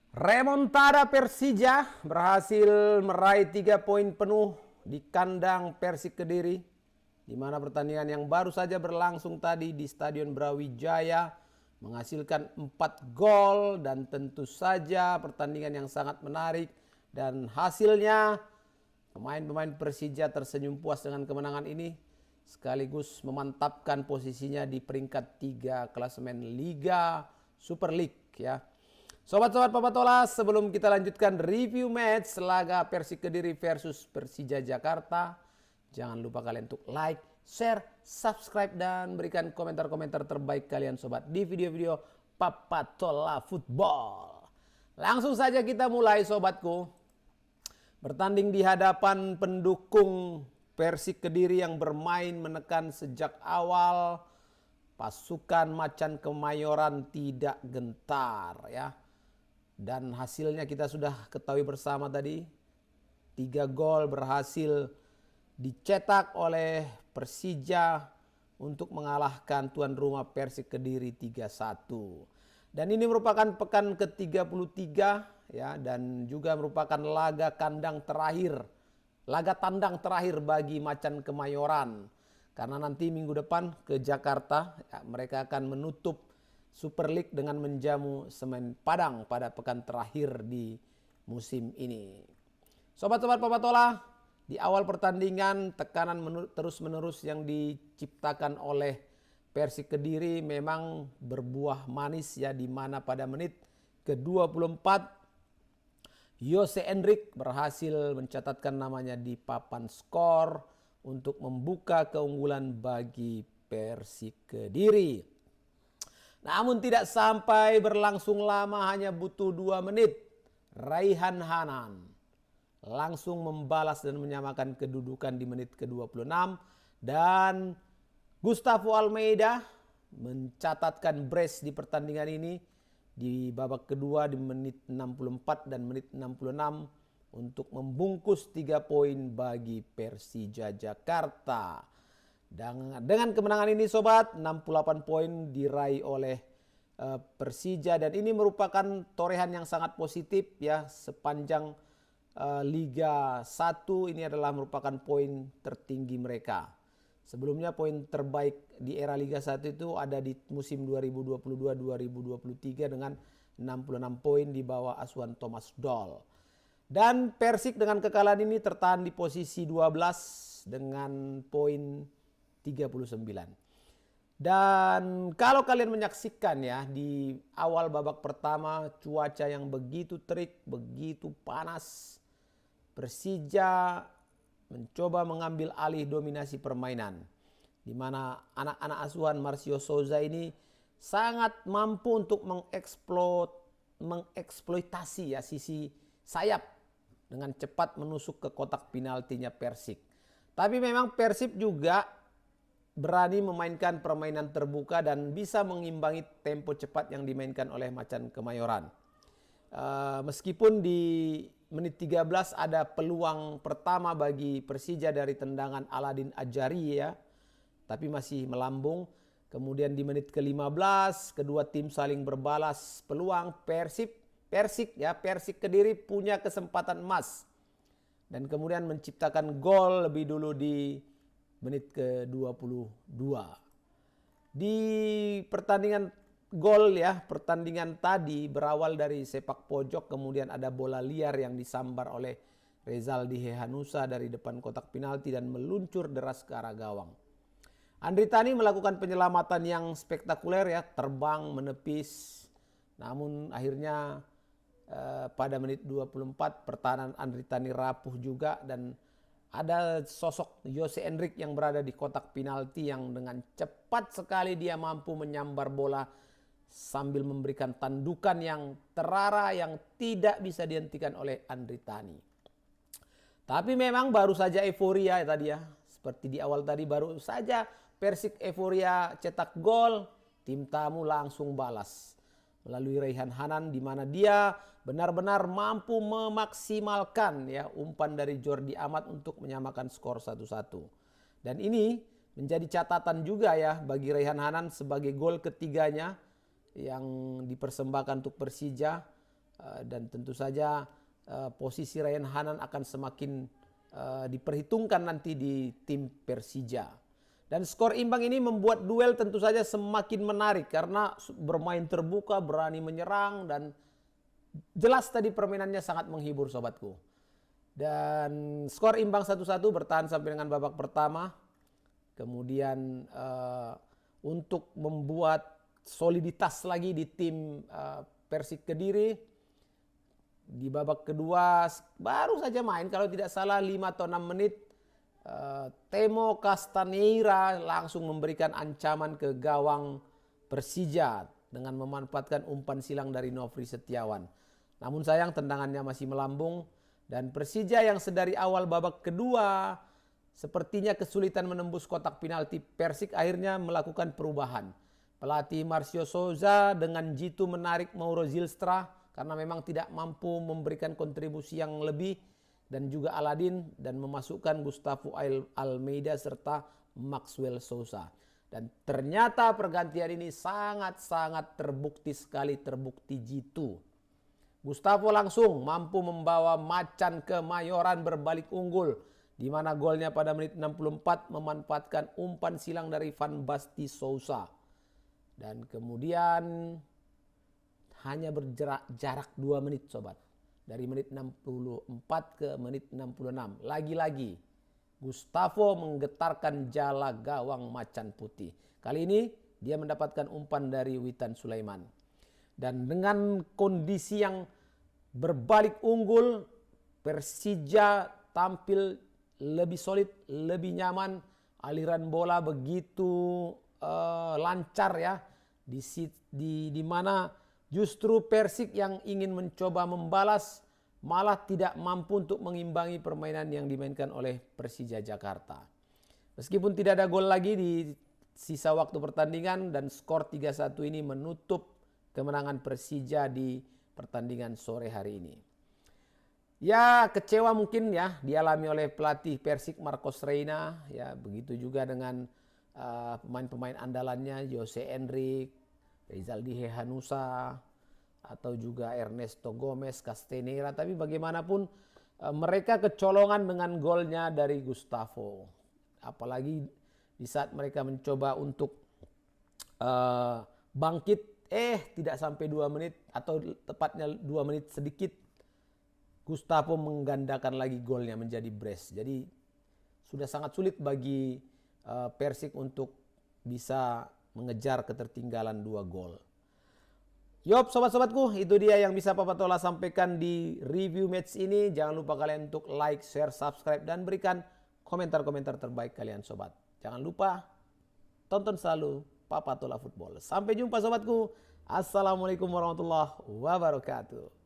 Remontada Persija berhasil meraih 3 poin penuh di kandang Persik Kediri, di mana pertandingan yang baru saja berlangsung tadi di Stadion Brawijaya menghasilkan 4 gol, dan tentu saja pertandingan yang sangat menarik, dan hasilnya pemain-pemain Persija tersenyum puas dengan kemenangan ini sekaligus memantapkan posisinya di peringkat 3 klasemen Liga Super League ya. Sobat-sobat Papatola, sebelum kita lanjutkan review match laga Persik Kediri versus Persija Jakarta, jangan lupa kalian untuk like, share, subscribe, dan berikan komentar-komentar terbaik kalian sobat di video-video Papatola Football. Langsung saja kita mulai sobatku. Bertanding di hadapan pendukung Persik Kediri yang bermain menekan sejak awal, pasukan Macan Kemayoran tidak gentar ya. Dan hasilnya kita sudah ketahui bersama tadi. 3 gol berhasil dicetak oleh Persija untuk mengalahkan tuan rumah Persik Kediri 3-1. Dan ini merupakan pekan ke-33 ya, dan juga merupakan laga tandang terakhir bagi Macan Kemayoran. Karena nanti minggu depan ke Jakarta ya, mereka akan menutup Super League dengan menjamu Semen Padang pada pekan terakhir di musim ini. Sobat-sobat Papatola, di awal pertandingan tekanan terus-menerus yang diciptakan oleh Persik Kediri memang berbuah manis ya, di mana pada menit ke-24 Jose Endrik berhasil mencatatkan namanya di papan skor untuk membuka keunggulan bagi Persik Kediri. Namun tidak sampai berlangsung lama, hanya butuh 2 menit. Raihan Hanan langsung membalas dan menyamakan kedudukan di menit ke-26. Dan Gustavo Almeida mencatatkan brace di pertandingan ini di babak kedua di menit 64 dan menit 66 untuk membungkus 3 poin bagi Persija Jakarta. Dan dengan kemenangan ini sobat, 68 poin diraih oleh Persija, dan ini merupakan torehan yang sangat positif ya sepanjang Liga 1. Ini adalah merupakan poin tertinggi mereka. Sebelumnya poin terbaik di era Liga 1 itu ada di musim 2022-2023 dengan 66 poin di bawah asuhan Thomas Doll. Dan Persik dengan kekalahan ini tertahan di posisi 12 dengan poin 39. Dan kalau kalian menyaksikan ya, di awal babak pertama cuaca yang begitu terik, begitu panas, Persija mencoba mengambil alih dominasi permainan, di mana anak-anak asuhan Marcio Souza ini sangat mampu untuk mengeksploitasi ya sisi sayap dengan cepat menusuk ke kotak penaltinya Persik. Tapi memang Persib juga berani memainkan permainan terbuka dan bisa mengimbangi tempo cepat yang dimainkan oleh Macan Kemayoran. Meskipun di menit 13 ada peluang pertama bagi Persija dari tendangan Aladin Ajari ya, tapi masih melambung. Kemudian di menit ke-15 kedua tim saling berbalas peluang. Persik Kediri punya kesempatan emas dan kemudian menciptakan gol lebih dulu di menit ke-22. Di pertandingan pertandingan tadi berawal dari sepak pojok, kemudian ada bola liar yang disambar oleh Rezaldi Hehanusa dari depan kotak penalti dan meluncur deras ke arah gawang. Andri Tani melakukan penyelamatan yang spektakuler ya, terbang menepis. Namun akhirnya pada menit 24 pertahanan Andri Tani rapuh juga, dan ada sosok Jose Endrik yang berada di kotak penalti yang dengan cepat sekali dia mampu menyambar bola sambil memberikan tandukan yang terarah yang tidak bisa dihentikan oleh Andri Tani. Tapi memang baru saja euforia ya tadi ya. Seperti di awal tadi baru saja Persik euforia cetak gol, tim tamu langsung balas melalui Raihan Hanan, di mana dia benar-benar mampu memaksimalkan ya umpan dari Jordi Amat untuk menyamakan skor 1-1. Dan ini menjadi catatan juga ya bagi Raihan Hanan sebagai gol ketiganya yang dipersembahkan untuk Persija dan tentu saja posisi Ryan Hanan akan semakin diperhitungkan nanti di tim Persija. Dan skor imbang ini membuat duel tentu saja semakin menarik karena bermain terbuka, berani menyerang, dan jelas tadi permainannya sangat menghibur sobatku. Dan skor imbang 1-1 bertahan sampai dengan babak pertama. Kemudian untuk membuat soliditas lagi di tim Persik Kediri, di babak kedua baru saja main kalau tidak salah 5 atau 6 menit, Temo Castaneira langsung memberikan ancaman ke gawang Persija dengan memanfaatkan umpan silang dari Nofri Setiawan. Namun sayang tendangannya masih melambung dan Persija yang sedari awal babak kedua sepertinya kesulitan menembus kotak penalti, Persik akhirnya melakukan perubahan. Pelatih Marcio Souza dengan jitu menarik Mauro Zylstra karena memang tidak mampu memberikan kontribusi yang lebih, dan juga Aladin, dan memasukkan Gustavo Almeida serta Maxwell Sousa. Dan ternyata pergantian ini sangat-sangat terbukti sekali, terbukti jitu. Gustavo langsung mampu membawa Macan Kemayoran berbalik unggul, di mana golnya pada menit 64 memanfaatkan umpan silang dari Van Basti Sousa. Dan kemudian hanya berjarak 2 menit sobat. Dari menit 64 ke menit 66. Lagi-lagi Gustavo menggetarkan jala gawang Macan Putih. Kali ini dia mendapatkan umpan dari Witan Sulaiman. Dan dengan kondisi yang berbalik unggul, Persija tampil lebih solid, lebih nyaman. Aliran bola begitu lancar ya. Di mana justru Persik yang ingin mencoba membalas malah tidak mampu untuk mengimbangi permainan yang dimainkan oleh Persija Jakarta. Meskipun tidak ada gol lagi di sisa waktu pertandingan dan skor 3-1 ini menutup kemenangan Persija di pertandingan sore hari ini. Ya, kecewa mungkin ya dialami oleh pelatih Persik Marcos Reina, ya begitu juga dengan pemain-pemain andalannya Jose Enrique, Rizaldi Hehanusa, atau juga Ernesto Gomez, Castanera. Tapi bagaimanapun mereka kecolongan dengan golnya dari Gustavo. Apalagi di saat mereka mencoba untuk bangkit, tidak sampai 2 menit atau tepatnya 2 menit sedikit, Gustavo menggandakan lagi golnya menjadi brace. Jadi sudah sangat sulit bagi Persik untuk bisa mengejar ketertinggalan 2 gol. Yop sobat-sobatku, itu dia yang bisa Papa Tola sampaikan di review match ini. Jangan lupa kalian untuk like, share, subscribe, dan berikan komentar-komentar terbaik kalian sobat. Jangan lupa tonton selalu Papa Tola Football. Sampai jumpa sobatku. Assalamualaikum warahmatullahi wabarakatuh.